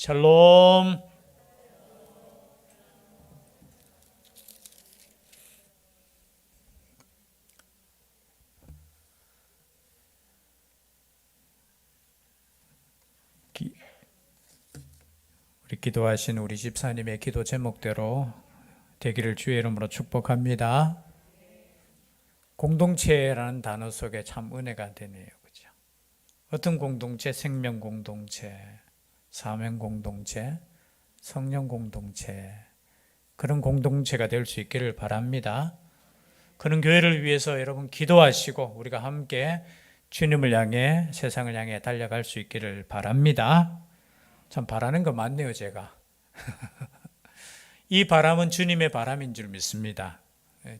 샬롬. 우리 기도하신 우리 집사님의 기도 제목대로 되기를 주의 이름으로 축복합니다. 공동체라는 단어 속에 참 은혜가 되네요. 그죠? 어떤 공동체? 생명 공동체, 사명 공동체, 성령 공동체, 그런 공동체가 될 수 있기를 바랍니다. 그런 교회를 위해서 여러분 기도하시고 우리가 함께 주님을 향해 세상을 향해 달려갈 수 있기를 바랍니다. 참 바라는 거 많네요, 제가. 이 바람은 주님의 바람인 줄 믿습니다.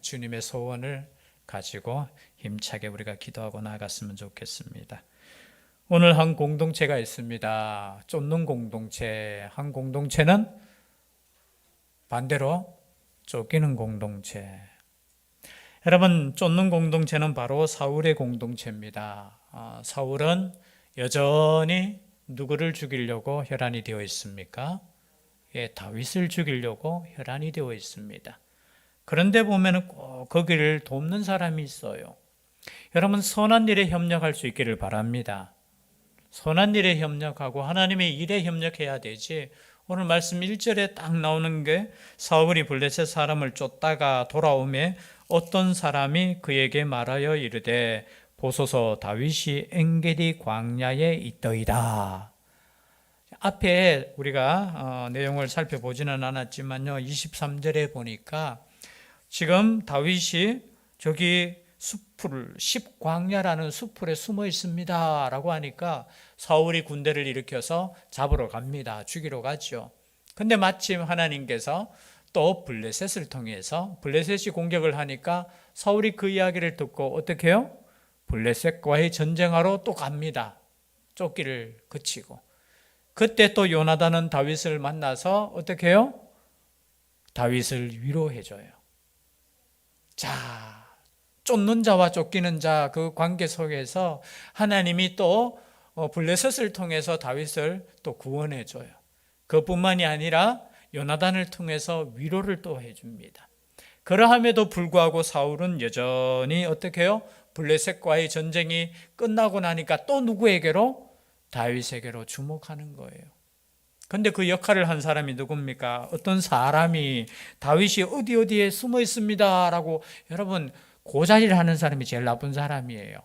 주님의 소원을 가지고 힘차게 우리가 기도하고 나아갔으면 좋겠습니다. 오늘 한 공동체가 있습니다. 쫓는 공동체. 한 공동체는 반대로 쫓기는 공동체. 여러분, 쫓는 공동체는 바로 사울의 공동체입니다. 사울은 여전히 누구를 죽이려고 혈안이 되어 있습니까? 다윗을 죽이려고 혈안이 되어 있습니다. 그런데 보면 꼭 거기를 돕는 사람이 있어요. 여러분, 선한 일에 협력할 수 있기를 바랍니다. 선한 일에 협력하고 하나님의 일에 협력해야 되지. 오늘 말씀 1절에 딱 나오는 게 사울이 블레셋 사람을 쫓다가 돌아오매 어떤 사람이 그에게 말하여 이르되 보소서 다윗이 엔게디 광야에 있더이다. 앞에 우리가 내용을 살펴보지는 않았지만요, 23절에 보니까 지금 다윗이 저기 숲을 십광야라는 숲풀에 숨어 있습니다 라고 하니까 사울이 군대를 일으켜서 잡으러 갑니다. 죽이러 가죠. 근데 마침 하나님께서 또 블레셋을 통해서 블레셋이 공격을 하니까 사울이 그 이야기를 듣고 어떻게 해요? 블레셋과의 전쟁하러 또 갑니다. 쫓기를 그치고. 그때 또 요나단은 다윗을 만나서 어떻게 해요? 다윗을 위로해줘요. 자, 쫓는 자와 쫓기는 자 그 관계 속에서 하나님이 또 블레셋을 통해서 다윗을 또 구원해줘요. 그뿐만이 아니라 요나단을 통해서 위로를 또 해줍니다. 그러함에도 불구하고 사울은 여전히 어떻게 해요? 블레셋과의 전쟁이 끝나고 나니까 또 누구에게로? 다윗에게로 주목하는 거예요. 근데 그 역할을 한 사람이 누굽니까? 어떤 사람이 다윗이 어디에 숨어 있습니다 라고, 여러분, 고자질을 하는 사람이 제일 나쁜 사람이에요.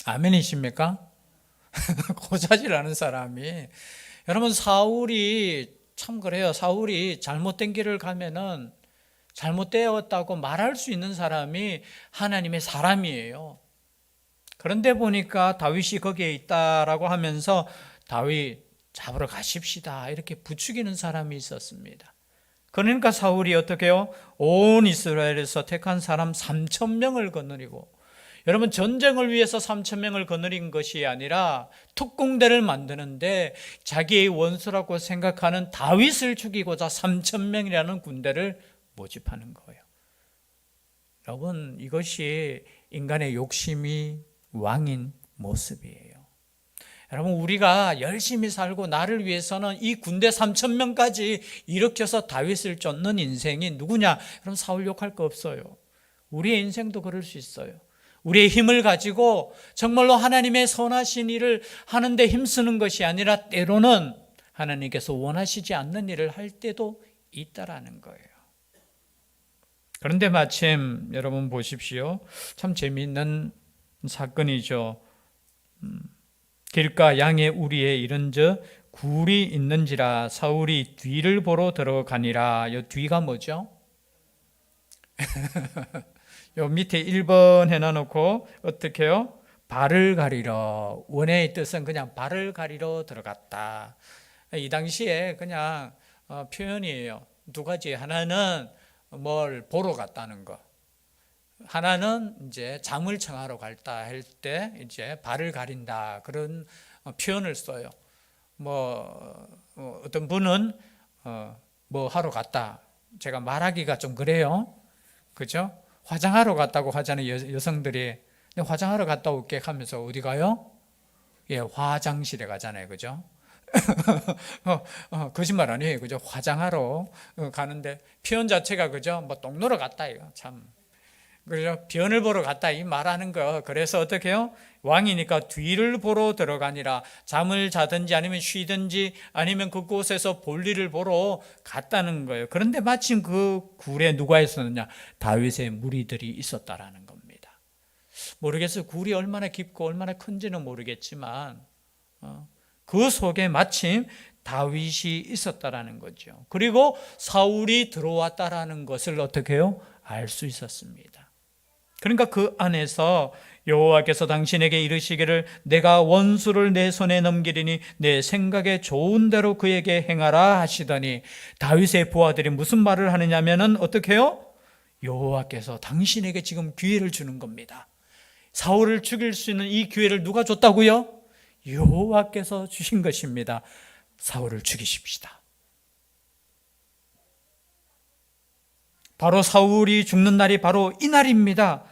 아멘이십니까? 고자질하는 사람이. 여러분, 사울이 참 그래요. 사울이 잘못된 길을 가면은 잘못되었다고 말할 수 있는 사람이 하나님의 사람이에요. 그런데 보니까 다윗이 거기에 있다라고 하면서 다윗 잡으러 가십시다 이렇게 부추기는 사람이 있었습니다. 그러니까 사울이 어떻게 해요? 온 이스라엘에서 택한 사람 3,000명을 거느리고, 여러분, 전쟁을 위해서 3,000명을 거느린 것이 아니라 특공대를 만드는데 자기의 원수라고 생각하는 다윗을 죽이고자 3,000명이라는 군대를 모집하는 거예요. 여러분, 이것이 인간의 욕심이 왕인 모습이에요. 여러분, 우리가 열심히 살고 나를 위해서는 이 군대 3,000명까지 일으켜서 다윗을 쫓는 인생이 누구냐? 그럼 사울 욕할 거 없어요. 우리의 인생도 그럴 수 있어요. 우리의 힘을 가지고 정말로 하나님의 선하신 일을 하는데 힘쓰는 것이 아니라 때로는 하나님께서 원하시지 않는 일을 할 때도 있다라는 거예요. 그런데 마침 여러분 보십시오. 참 재미있는 사건이죠. 길가 양의 우리에 이른저 굴이 있는지라 사울이 뒤를 보러 들어가니라. 이 뒤가 뭐죠? 요 밑에 1번 해놔놓고 어떻게 해요? 발을 가리러. 원어의 뜻은 그냥 발을 가리러 들어갔다. 이 당시에 그냥 표현이에요. 두 가지. 하나는 뭘 보러 갔다는 거. 하나는 이제 잠을 청하러 갔다 할 때 이제 발을 가린다 그런 표현을 써요. 어떤 분은 뭐 하러 갔다. 제가 말하기가 좀 그래요. 그죠? 화장하러 갔다고 하잖아요. 여성들이. 근데 화장하러 갔다 올게 하면서 어디 가요? 예, 화장실에 가잖아요. 그죠? 거짓말 아니에요. 그죠? 화장하러 가는데 표현 자체가 그죠? 뭐 똥 누러 갔다 이거 참. 그죠? 변을 보러 갔다 이 말하는 거. 그래서 어떻게 해요? 왕이니까 뒤를 보러 들어가니라. 잠을 자든지 아니면 쉬든지 아니면 그곳에서 볼일을 보러 갔다는 거예요. 그런데 마침 그 굴에 누가 있었느냐? 다윗의 무리들이 있었다라는 겁니다. 모르겠어요. 굴이 얼마나 깊고 얼마나 큰지는 모르겠지만 그 속에 마침 다윗이 있었다라는 거죠. 그리고 사울이 들어왔다라는 것을 어떻게 해요? 알 수 있었습니다. 그러니까 그 안에서 여호와께서 당신에게 이르시기를 내가 원수를 내 손에 넘기리니 내 생각에 좋은 대로 그에게 행하라 하시더니 다윗의 부하들이 무슨 말을 하느냐면은 어떻게 해요? 여호와께서 당신에게 지금 기회를 주는 겁니다. 사울을 죽일 수 있는 이 기회를 누가 줬다고요? 여호와께서 주신 것입니다. 사울을 죽이십시다. 바로 사울이 죽는 날이 바로 이 날입니다.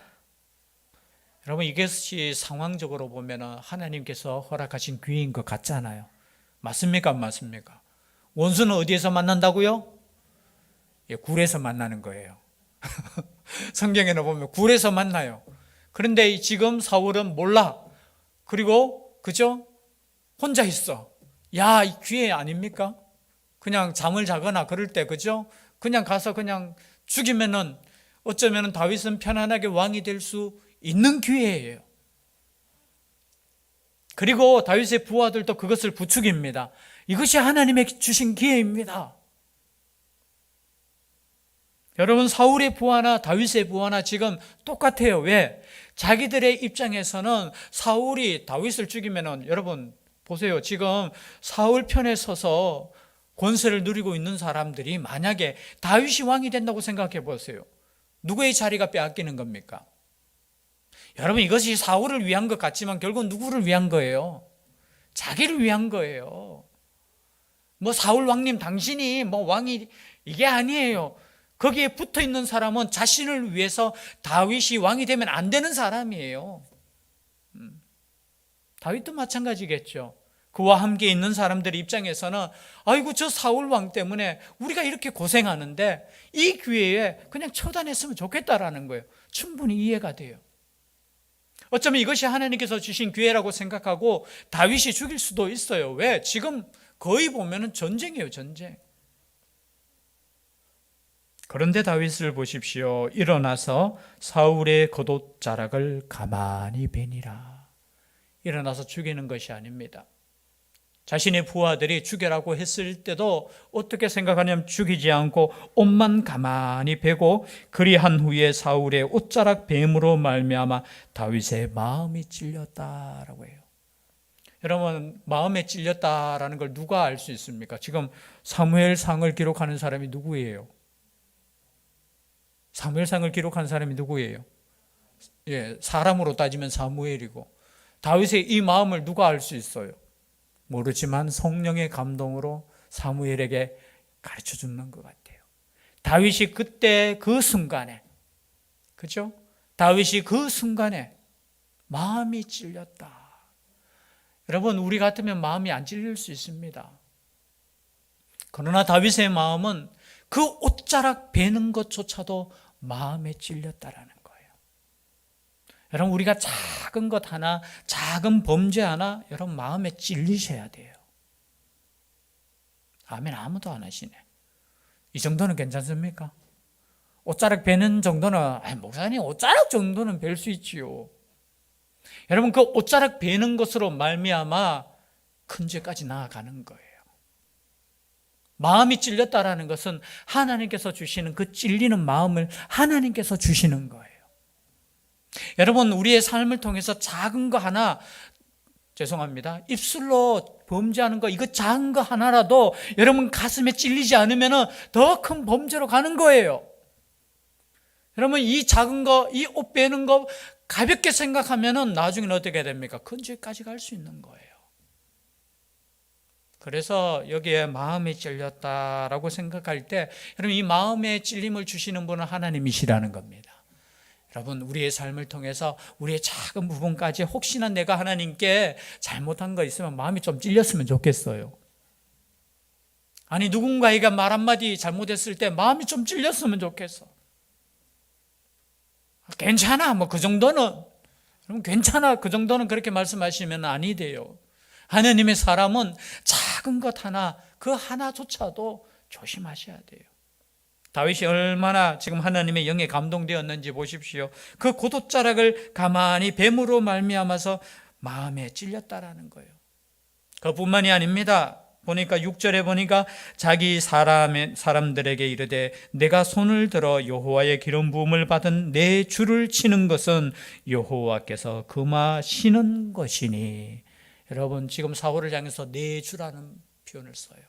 여러분 이것이 상황적으로 보면 하나님께서 허락하신 기회인 것 같잖아요. 맞습니까? 안 맞습니까? 원수는 어디에서 만난다고요? 굴에서 만나는 거예요. 성경에는 보면 굴에서 만나요. 그런데 지금 사울은 몰라. 그리고 그죠? 혼자 있어. 야, 이 기회 아닙니까? 그냥 잠을 자거나 그럴 때 그죠? 그냥 가서 그냥 죽이면은 어쩌면은 다윗은 편안하게 왕이 될 수 있는 기회예요. 그리고 다윗의 부하들도 그것을 부추깁니다. 이것이 하나님의 주신 기회입니다. 여러분 사울의 부하나 다윗의 부하나 지금 똑같아요. 왜? 자기들의 입장에서는 사울이 다윗을 죽이면은 여러분 보세요. 지금 사울 편에 서서 권세를 누리고 있는 사람들이 만약에 다윗이 왕이 된다고 생각해 보세요. 누구의 자리가 빼앗기는 겁니까? 여러분 이것이 사울을 위한 것 같지만 결국 누구를 위한 거예요? 자기를 위한 거예요. 뭐 사울 왕님 당신이 뭐 왕이 이게 아니에요. 거기에 붙어 있는 사람은 자신을 위해서 다윗이 왕이 되면 안 되는 사람이에요. 다윗도 마찬가지겠죠. 그와 함께 있는 사람들 입장에서는 아이고 저 사울 왕 때문에 우리가 이렇게 고생하는데 이 기회에 그냥 처단했으면 좋겠다라는 거예요. 충분히 이해가 돼요. 어쩌면 이것이 하나님께서 주신 기회라고 생각하고 다윗이 죽일 수도 있어요. 왜? 지금 거의 보면은 전쟁이에요, 전쟁. 그런데 다윗을 보십시오. 일어나서 사울의 겉옷자락을 가만히 베니라. 일어나서 죽이는 것이 아닙니다. 자신의 부하들이 죽여라고 했을 때도 어떻게 생각하냐면 죽이지 않고 옷만 가만히 베고 그리한 후에 사울의 옷자락 뱀으로 말미암아 다윗의 마음이 찔렸다라고 해요. 여러분 마음에 찔렸다라는 걸 누가 알 수 있습니까? 지금 사무엘상을 기록하는 사람이 누구예요? 사무엘상을 기록한 사람이 누구예요? 사람으로 따지면 사무엘이고 다윗의 이 마음을 누가 알 수 있어요? 모르지만 성령의 감동으로 사무엘에게 가르쳐 주는 것 같아요. 다윗이 그때 그 순간에 그죠? 다윗이 그 순간에 마음이 찔렸다. 여러분 우리 같으면 마음이 안 찔릴 수 있습니다. 그러나 다윗의 마음은 그 옷자락 베는 것조차도 마음에 찔렸다라는 거예요. 여러분 우리가 작은 것 하나, 작은 범죄 하나 여러분 마음에 찔리셔야 돼요. 아멘. 아무도 안 하시네. 이 정도는 괜찮습니까? 옷자락 베는 정도는 목사님 옷자락 정도는 벨 수 있지요. 여러분 그 옷자락 베는 것으로 말미암아 큰 죄까지 나아가는 거예요. 마음이 찔렸다라는 것은 하나님께서 주시는 그 찔리는 마음을 하나님께서 주시는 거예요. 여러분 우리의 삶을 통해서 작은 거 하나 죄송합니다. 입술로 범죄하는 거 이거 작은 거 하나라도 여러분 가슴에 찔리지 않으면 더 큰 범죄로 가는 거예요. 여러분 이 작은 거, 이 옷 빼는 거 가볍게 생각하면 나중에는 어떻게 됩니까? 큰 죄까지 갈 수 있는 거예요. 그래서 여기에 마음이 찔렸다라고 생각할 때 여러분 이 마음에 찔림을 주시는 분은 하나님이시라는 겁니다. 여러분 우리의 삶을 통해서 우리의 작은 부분까지 혹시나 내가 하나님께 잘못한 거 있으면 마음이 좀 찔렸으면 좋겠어요. 아니 누군가에게 말 한마디 잘못했을 때 마음이 좀 찔렸으면 좋겠어. 괜찮아 뭐 그 정도는, 그럼 괜찮아 그 정도는 그렇게 말씀하시면 아니 돼요. 하나님의 사람은 작은 것 하나, 그 하나조차도 조심하셔야 돼요. 다윗이 얼마나 지금 하나님의 영에 감동되었는지 보십시오. 그 고도자락을 가만히 뱀으로 말미암아서 마음에 찔렸다라는 거예요. 그뿐만이 아닙니다. 보니까 6절에 보니까 자기 사람들에게 이르되 내가 손을 들어 여호와의 기름 부음을 받은 내 주를 치는 것은 여호와께서 금하시는 것이니. 여러분 지금 사울을 향해서 내 주라는 표현을 써요.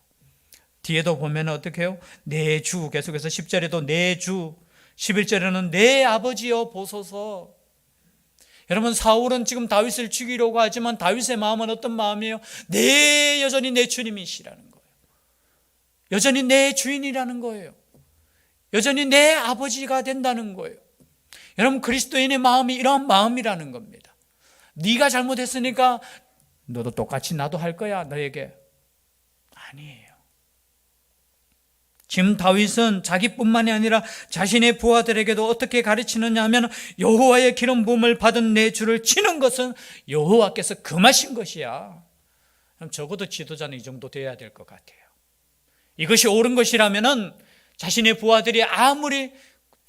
뒤에도 보면 어떻게 해요? 내 주, 계속해서 10절에도 내 주, 11절에는 내 아버지여 보소서. 여러분 사울은 지금 다윗을 죽이려고 하지만 다윗의 마음은 어떤 마음이에요? 여전히 내 주님이시라는 거예요. 여전히 내 주인이라는 거예요. 여전히 내 아버지가 된다는 거예요. 여러분 그리스도인의 마음이 이러한 마음이라는 겁니다. 네가 잘못했으니까 너도 똑같이 나도 할 거야 너에게. 아니에요. 지금 다윗은 자기뿐만이 아니라 자신의 부하들에게도 어떻게 가르치느냐 하면 여호와의 기름 부음을 받은 내 주를 치는 것은 여호와께서 금하신 것이야. 그럼 적어도 지도자는 이 정도 돼야 될 것 같아요. 이것이 옳은 것이라면은 자신의 부하들이 아무리,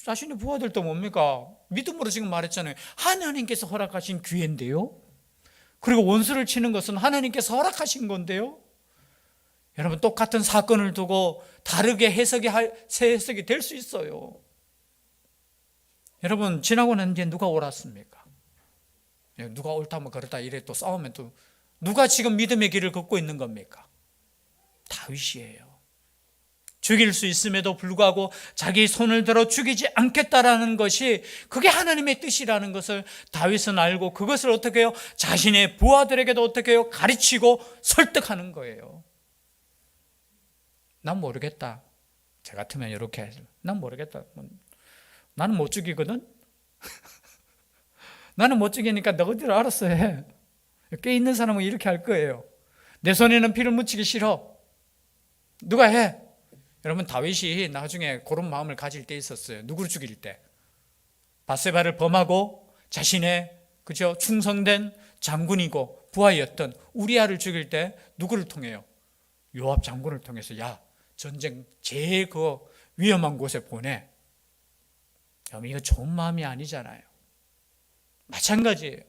자신의 부하들도 뭡니까? 믿음으로 지금 말했잖아요. 하나님께서 허락하신 기회인데요. 그리고 원수를 치는 것은 하나님께서 허락하신 건데요. 여러분 똑같은 사건을 두고 다르게 새 해석이 될 수 있어요. 여러분 지나고 난 뒤에 누가 옳았습니까? 누가 옳다면 그렇다 이래 또 싸우면 또 누가 지금 믿음의 길을 걷고 있는 겁니까? 다윗이에요. 죽일 수 있음에도 불구하고 자기 손을 들어 죽이지 않겠다라는 것이 그게 하나님의 뜻이라는 것을 다윗은 알고 그것을 어떻게 해요? 자신의 부하들에게도 어떻게 해요? 가르치고 설득하는 거예요. 난 모르겠다. 저 같으면 이렇게 해야죠. 난 모르겠다. 나는 못 죽이거든. 나는 못 죽이니까 너희들 알아서 해. 꽤 있는 사람은 이렇게 할 거예요. 내 손에는 피를 묻히기 싫어. 누가 해? 여러분 다윗이 나중에 그런 마음을 가질 때 있었어요. 누구를 죽일 때? 밧세바를 범하고 자신의 충성된 장군이고 부하였던 우리아를 죽일 때 누구를 통해요? 요압 장군을 통해서 야 전쟁 제일 그 위험한 곳에 보내. 여러분 이거 좋은 마음이 아니잖아요. 마찬가지예요.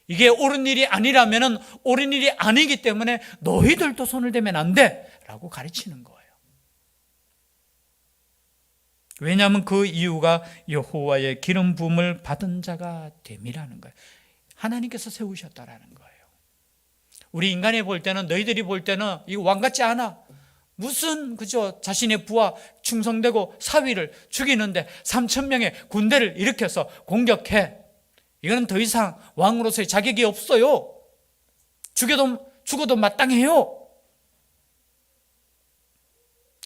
이게 옳은 일이 아니라면 옳은 일이 아니기 때문에 너희들도 손을 대면 안 돼 라고 가르치는 거예요. 왜냐하면 그 이유가 여호와의 기름 부음을 받은 자가 됨이라는 거예요. 하나님께서 세우셨다라는 거예요. 우리 인간이 볼 때는, 너희들이 볼 때는 이거 왕 같지 않아. 무슨 자신의 부하 충성되고 사위를 죽이는데 3,000명의 군대를 일으켜서 공격해. 이거는 더 이상 왕으로서의 자격이 없어요. 죽어도 마땅해요.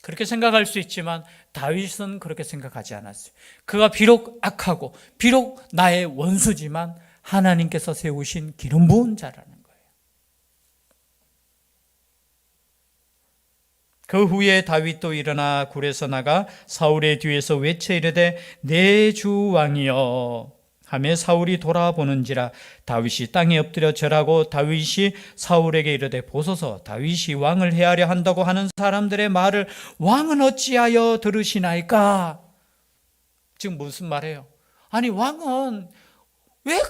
그렇게 생각할 수 있지만 다윗은 그렇게 생각하지 않았어요. 그가 비록 악하고 비록 나의 원수지만 하나님께서 세우신 기름 부은 자라는 거예요. 그 후에 다윗도 일어나 굴에서 나가 사울의 뒤에서 외쳐 이르되 내 주 왕이여 하며 사울이 돌아보는지라 다윗이 땅에 엎드려 절하고 다윗이 사울에게 이르되 보소서 다윗이 왕을 해하려 한다고 하는 사람들의 말을 왕은 어찌하여 들으시나이까? 지금 무슨 말이에요? 아니 왕은 왜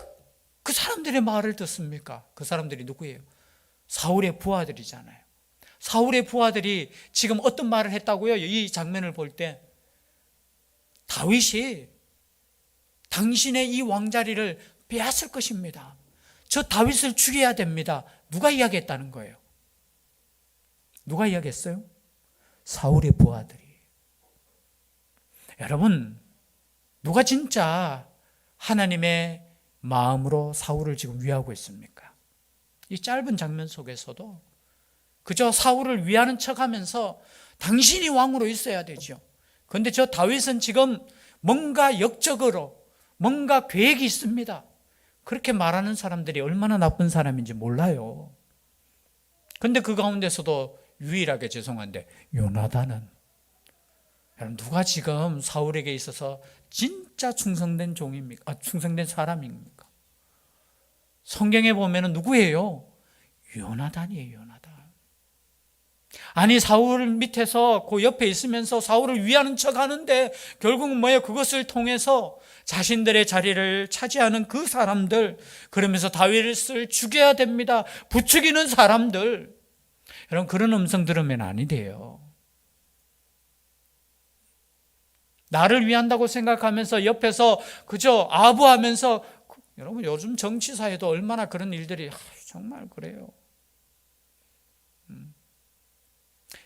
그 사람들의 말을 듣습니까? 그 사람들이 누구예요? 사울의 부하들이잖아요. 사울의 부하들이 지금 어떤 말을 했다고요? 이 장면을 볼 때 다윗이 당신의 이 왕자리를 빼앗을 것입니다. 저 다윗을 죽여야 됩니다. 누가 이야기했다는 거예요? 누가 이야기했어요? 사울의 부하들이. 여러분, 누가 진짜 하나님의 마음으로 사울을 지금 위하고 있습니까? 이 짧은 장면 속에서도 그저 사울을 위하는 척하면서 당신이 왕으로 있어야 되죠. 그런데 저 다윗은 지금 뭔가 역적으로 뭔가 계획이 있습니다. 그렇게 말하는 사람들이 얼마나 나쁜 사람인지 몰라요. 그런데 그 가운데서도 유일하게 죄송한데 요나단은, 여러분 누가 지금 사울에게 있어서 진짜 충성된 종입니까? 충성된 사람입니까? 성경에 보면은 누구예요? 요나단이에요. 요나단. 아니 사울 밑에서 그 옆에 있으면서 사울을 위하는 척 하는데 결국은 뭐예요? 그것을 통해서 자신들의 자리를 차지하는 그 사람들, 그러면서 다윗을 죽여야 됩니다, 부추기는 사람들, 여러분 그런 음성 들으면 아니 돼요. 나를 위한다고 생각하면서 옆에서 그저 아부하면서, 여러분 요즘 정치사회도 얼마나 그런 일들이 정말 그래요.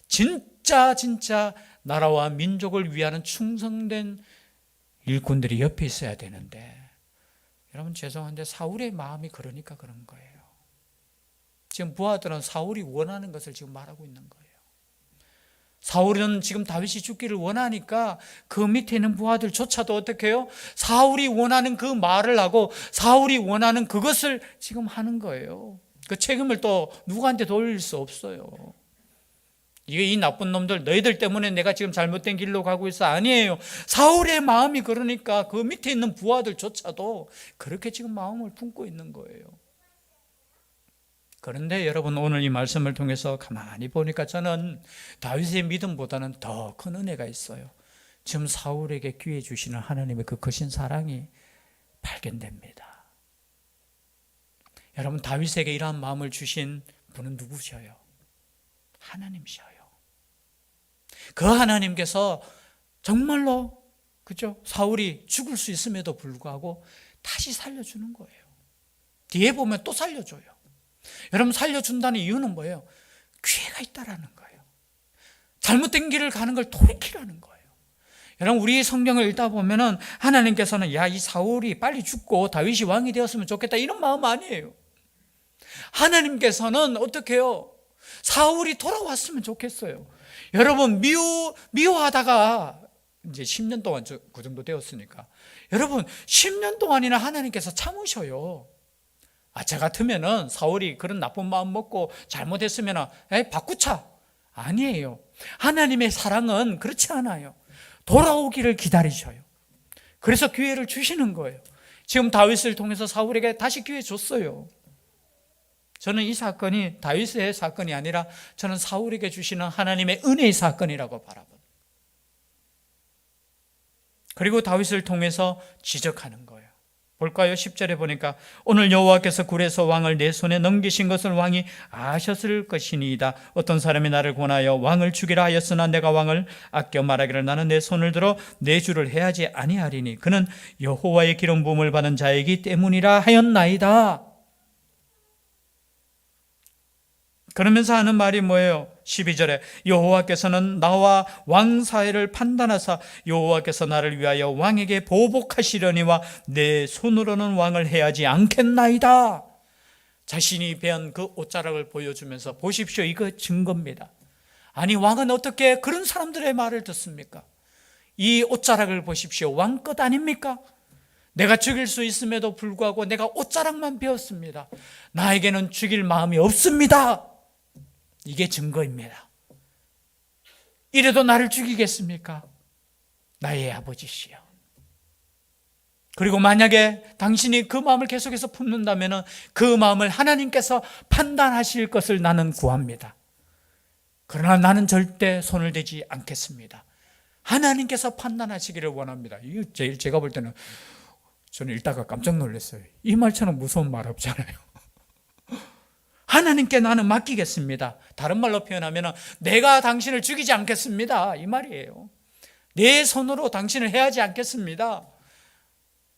진짜 나라와 민족을 위하는 충성된 일꾼들이 옆에 있어야 되는데, 여러분 죄송한데 사울의 마음이 그러니까 그런 거예요. 지금 부하들은 사울이 원하는 것을 지금 말하고 있는 거예요. 사울은 지금 다윗이 죽기를 원하니까 그 밑에 있는 부하들조차도 어떻게 해요? 사울이 원하는 그 말을 하고 사울이 원하는 그것을 지금 하는 거예요. 그 책임을 또 누구한테 돌릴 수 없어요. 이게 이 나쁜 놈들, 너희들 때문에 내가 지금 잘못된 길로 가고 있어. 아니에요. 사울의 마음이 그러니까 그 밑에 있는 부하들조차도 그렇게 지금 마음을 품고 있는 거예요. 그런데 여러분 오늘 이 말씀을 통해서 가만히 보니까 저는 다윗의 믿음보다는 더 큰 은혜가 있어요. 지금 사울에게 기회 주시는 하나님의 그 크신 사랑이 발견됩니다. 여러분 다윗에게 이러한 마음을 주신 분은 누구셔요? 하나님이셔요. 그 하나님께서 정말로 그죠? 사울이 죽을 수 있음에도 불구하고 다시 살려주는 거예요. 뒤에 보면 또 살려줘요. 여러분 살려준다는 이유는 뭐예요? 기회가 있다라는 거예요. 잘못된 길을 가는 걸 돌이키라는 거예요. 여러분 우리 성경을 읽다 보면은 하나님께서는 야, 이 사울이 빨리 죽고 다윗이 왕이 되었으면 좋겠다 이런 마음 아니에요. 하나님께서는 어떻게 해요? 사울이 돌아왔으면 좋겠어요. 여러분 미워하다가 이제 10년 동안 그 정도 되었으니까 여러분 10년 동안이나 하나님께서 참으셔요. 저 같으면은 사울이 그런 나쁜 마음 먹고 잘못했으면 바꾸자. 아니에요. 하나님의 사랑은 그렇지 않아요. 돌아오기를 기다리셔요. 그래서 기회를 주시는 거예요. 지금 다윗을 통해서 사울에게 다시 기회 줬어요. 저는 이 사건이 다윗의 사건이 아니라 저는 사울에게 주시는 하나님의 은혜의 사건이라고 바라봅니다. 그리고 다윗을 통해서 지적하는 거예요. 볼까요? 10절에 보니까 오늘 여호와께서 굴에서 왕을 내 손에 넘기신 것을 왕이 아셨을 것이니이다. 어떤 사람이 나를 권하여 왕을 죽이라 하였으나 내가 왕을 아껴 말하기를 나는 내 손을 들어 내 주를 해하지 아니하리니 그는 여호와의 기름 부음을 받은 자이기 때문이라 하였나이다. 그러면서 하는 말이 뭐예요? 12절에 여호와께서는 나와 왕 사이를 판단하사 여호와께서 나를 위하여 왕에게 보복하시려니와 내 손으로는 왕을 해하지 않겠나이다. 자신이 베은 그 옷자락을 보여주면서 보십시오, 이거 증거입니다. 아니 왕은 어떻게 그런 사람들의 말을 듣습니까? 이 옷자락을 보십시오, 왕 것 아닙니까? 내가 죽일 수 있음에도 불구하고 내가 옷자락만 베었습니다. 나에게는 죽일 마음이 없습니다. 이게 증거입니다. 이래도 나를 죽이겠습니까? 나의 아버지시여. 그리고 만약에 당신이 그 마음을 계속해서 품는다면 그 마음을 하나님께서 판단하실 것을 나는 구합니다. 그러나 나는 절대 손을 대지 않겠습니다. 하나님께서 판단하시기를 원합니다. 이거 제일 제가 볼 때는 저는 읽다가 깜짝 놀랐어요. 이 말처럼 무서운 말 없잖아요. 하나님께 나는 맡기겠습니다. 다른 말로 표현하면 내가 당신을 죽이지 않겠습니다, 이 말이에요. 내 손으로 당신을 해하지 않겠습니다.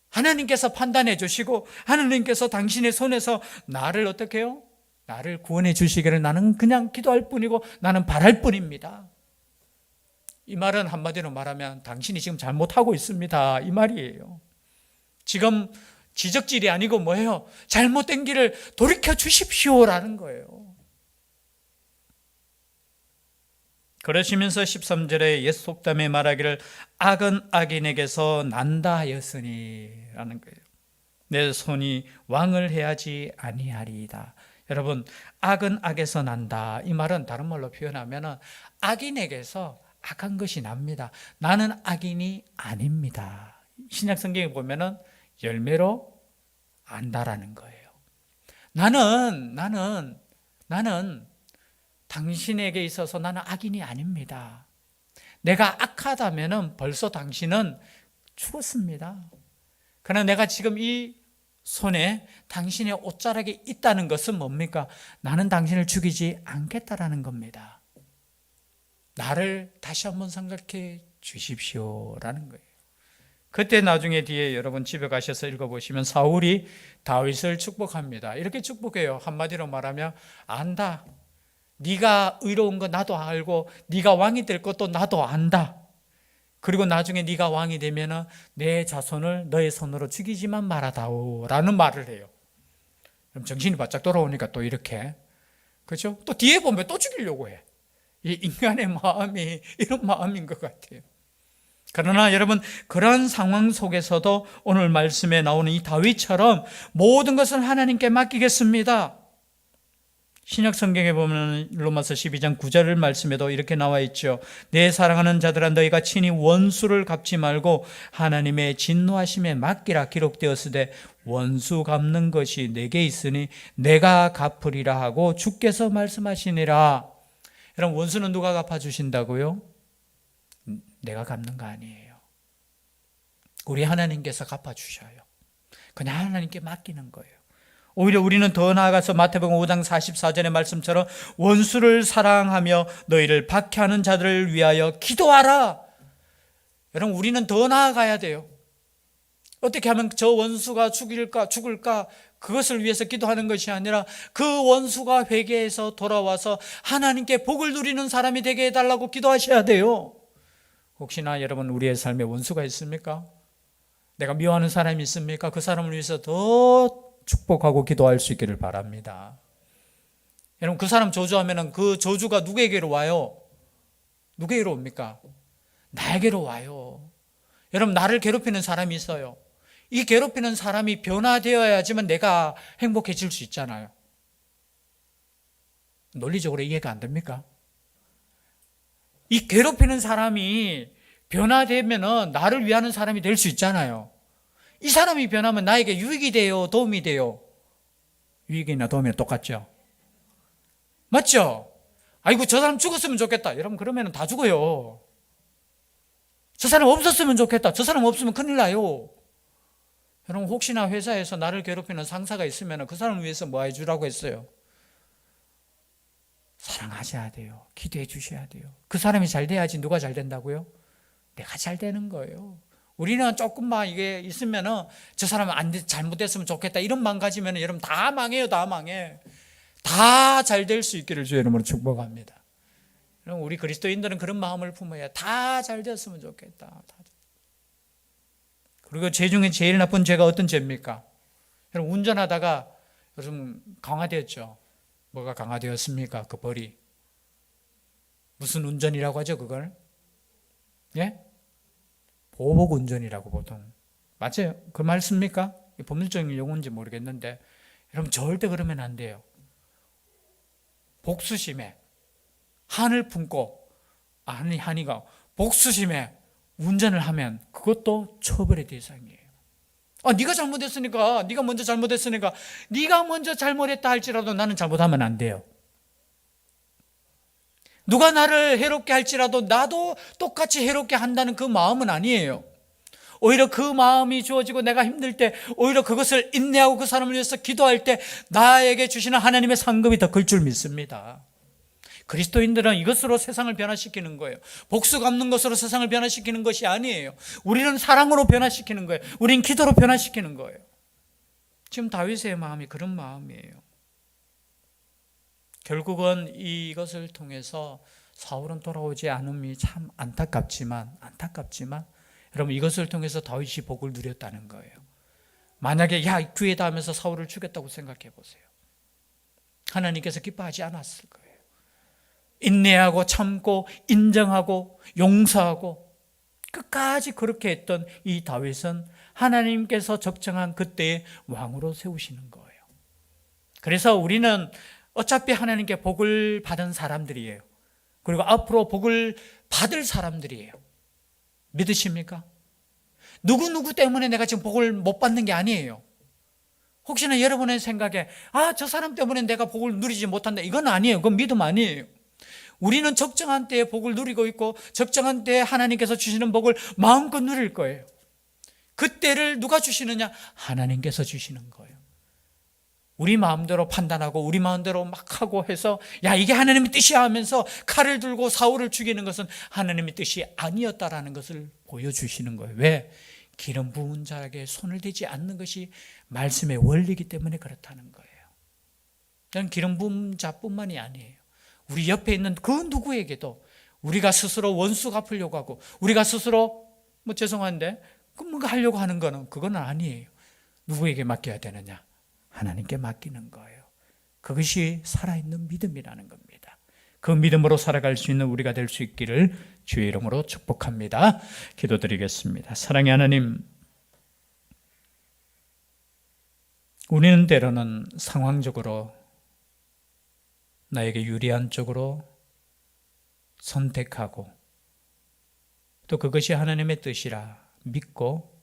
하나님께서 판단해 주시고 하나님께서 당신의 손에서 나를 어떻게 해요? 나를 구원해 주시기를 나는 그냥 기도할 뿐이고 나는 바랄 뿐입니다. 이 말은 한마디로 말하면 당신이 지금 잘못하고 있습니다, 이 말이에요. 지금 지적질이 아니고 뭐예요? 잘못된 길을 돌이켜 주십시오라는 거예요. 그러시면서 13절에 옛 속담에 말하기를 악은 악인에게서 난다 하였으니 라는 거예요. 내 손이 왕을 해하지 아니하리이다. 여러분, 악은 악에서 난다. 이 말은 다른 말로 표현하면 악인에게서 악한 것이 납니다. 나는 악인이 아닙니다. 신약 성경에 보면은 열매로 안다라는 거예요. 나는 당신에게 있어서 나는 악인이 아닙니다. 내가 악하다면은 벌써 당신은 죽었습니다. 그러나 내가 지금 이 손에 당신의 옷자락이 있다는 것은 뭡니까? 나는 당신을 죽이지 않겠다라는 겁니다. 나를 다시 한번 생각해 주십시오라는 거예요. 그때 나중에 뒤에 여러분 집에 가셔서 읽어보시면 사울이 다윗을 축복합니다. 이렇게 축복해요. 한마디로 말하면 안다. 네가 의로운 거 나도 알고 네가 왕이 될 것도 나도 안다. 그리고 나중에 네가 왕이 되면 내 자손을 너의 손으로 죽이지만 말아다오 라는 말을 해요. 그럼 정신이 바짝 돌아오니까 또 이렇게, 그렇죠? 또 뒤에 보면 또 죽이려고 해. 이 인간의 마음이 이런 마음인 것 같아요. 그러나 여러분, 그런 상황 속에서도 오늘 말씀에 나오는 이 다윗처럼 모든 것을 하나님께 맡기겠습니다. 신약 성경에 보면 로마서 12장 9절 말씀에도 이렇게 나와 있죠. 내 사랑하는 자들아 너희가 친히 원수를 갚지 말고 하나님의 진노하심에 맡기라 기록되었으되 원수 갚는 것이 내게 있으니 내가 갚으리라 하고 주께서 말씀하시니라. 여러분, 원수는 누가 갚아주신다고요? 내가 갚는 거 아니에요. 우리 하나님께서 갚아주셔요. 그냥 하나님께 맡기는 거예요. 오히려 우리는 더 나아가서 마태복음 5장 44절의 말씀처럼 원수를 사랑하며 너희를 박해하는 자들을 위하여 기도하라. 여러분, 우리는 더 나아가야 돼요. 어떻게 하면 저 원수가 죽을까 그것을 위해서 기도하는 것이 아니라 그 원수가 회개해서 돌아와서 하나님께 복을 누리는 사람이 되게 해달라고 기도하셔야 돼요. 혹시나 여러분 우리의 삶에 원수가 있습니까? 내가 미워하는 사람이 있습니까? 그 사람을 위해서 더 축복하고 기도할 수 있기를 바랍니다. 여러분, 그 사람 저주하면 그 저주가 누구에게로 와요? 누구에게로 옵니까? 나에게로 와요. 여러분, 나를 괴롭히는 사람이 있어요. 이 괴롭히는 사람이 변화되어야지만 내가 행복해질 수 있잖아요. 논리적으로 이해가 안 됩니까? 이 괴롭히는 사람이 변화되면 나를 위하는 사람이 될 수 있잖아요. 이 사람이 변하면 나에게 유익이 돼요? 도움이 돼요? 유익이나 도움이나 똑같죠? 맞죠? 아이고, 저 사람 죽었으면 좋겠다. 여러분, 그러면 다 죽어요. 저 사람 없었으면 좋겠다. 저 사람 없으면 큰일 나요. 여러분, 혹시나 회사에서 나를 괴롭히는 상사가 있으면 그 사람을 위해서 뭐 해주라고 했어요? 사랑하셔야 돼요. 기도해 주셔야 돼요. 그 사람이 잘 돼야지 누가 잘 된다고요? 내가 잘 되는 거예요. 우리는 조금만 이게 있으면은 저 사람은 잘못됐으면 좋겠다 이런 마음 가지면은 여러분 다 망해요. 다 망해. 다 잘 될 수 있기를 주의 이름으로 축복합니다. 여러분, 우리 그리스도인들은 그런 마음을 품어야 다 잘 됐으면 좋겠다. 그리고 죄 중에 제일 나쁜 죄가 어떤 죄입니까? 여러분, 운전하다가 요즘 강화되었죠. 뭐가 강화되었습니까? 그 벌이. 무슨 운전이라고 하죠, 그걸? 예? 보복 운전이라고 보통. 맞아요? 그 말 씁니까? 법률적인 용어인지 모르겠는데, 여러분, 절대 그러면 안 돼요. 복수심에 한을 품고, 한이가 복수심에 운전을 하면 그것도 처벌의 대상이에요. 네가 잘못했으니까, 네가 먼저 잘못했으니까, 네가 먼저 잘못했다 할지라도 나는 잘못하면 안 돼요. 누가 나를 해롭게 할지라도 나도 똑같이 해롭게 한다는 그 마음은 아니에요. 오히려 그 마음이 주어지고 내가 힘들 때 오히려 그것을 인내하고 그 사람을 위해서 기도할 때 나에게 주시는 하나님의 상급이 더 클 줄 믿습니다. 그리스도인들은 이것으로 세상을 변화시키는 거예요. 복수 갚는 것으로 세상을 변화시키는 것이 아니에요. 우리는 사랑으로 변화시키는 거예요. 우리는 기도로 변화시키는 거예요. 지금 다윗의 마음이 그런 마음이에요. 결국은 이것을 통해서 사울은 돌아오지 않음이 참 안타깝지만 여러분, 이것을 통해서 다윗이 복을 누렸다는 거예요. 만약에 구해다 하면서 사울을 죽였다고 생각해 보세요. 하나님께서 기뻐하지 않았을 거예요. 인내하고 참고 인정하고 용서하고 끝까지 그렇게 했던 이 다윗은 하나님께서 적정한 그때의 왕으로 세우시는 거예요. 그래서 우리는 어차피 하나님께 복을 받은 사람들이에요. 그리고 앞으로 복을 받을 사람들이에요. 믿으십니까? 누구 때문에 내가 지금 복을 못 받는 게 아니에요. 혹시나 여러분의 생각에 저 사람 때문에 내가 복을 누리지 못한다, 이건 아니에요. 그건 믿음 아니에요. 우리는 적정한 때에 복을 누리고 있고 적정한 때에 하나님께서 주시는 복을 마음껏 누릴 거예요. 그때를 누가 주시느냐? 하나님께서 주시는 거예요. 우리 마음대로 판단하고 우리 마음대로 막 하고 해서 이게 하나님의 뜻이야 하면서 칼을 들고 사울을 죽이는 것은 하나님의 뜻이 아니었다라는 것을 보여주시는 거예요. 왜? 기름 부은 자에게 손을 대지 않는 것이 말씀의 원리이기 때문에 그렇다는 거예요. 저는 기름 부은 자뿐만이 아니에요. 우리 옆에 있는 그 누구에게도 우리가 스스로 원수 갚으려고 하고 우리가 스스로 죄송한데 뭔가 하려고 하는 거는 그건 아니에요. 누구에게 맡겨야 되느냐? 하나님께 맡기는 거예요. 그것이 살아있는 믿음이라는 겁니다. 그 믿음으로 살아갈 수 있는 우리가 될 수 있기를 주의 이름으로 축복합니다. 기도드리겠습니다. 사랑의 하나님, 우리는 때로는 상황적으로 나에게 유리한 쪽으로 선택하고 또 그것이 하나님의 뜻이라 믿고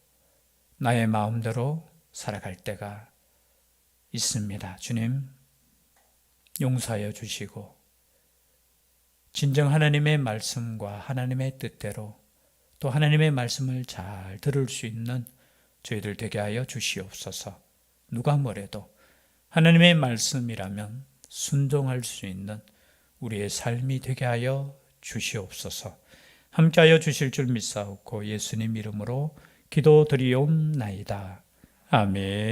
나의 마음대로 살아갈 때가 있습니다. 주님, 용서하여 주시고 진정 하나님의 말씀과 하나님의 뜻대로 또 하나님의 말씀을 잘 들을 수 있는 저희들 되게 하여 주시옵소서. 누가 뭐래도 하나님의 말씀이라면 순종할 수 있는 우리의 삶이 되게 하여 주시옵소서. 함께하여 주실 줄 믿사옵고 예수님 이름으로 기도드리옵나이다. 아멘.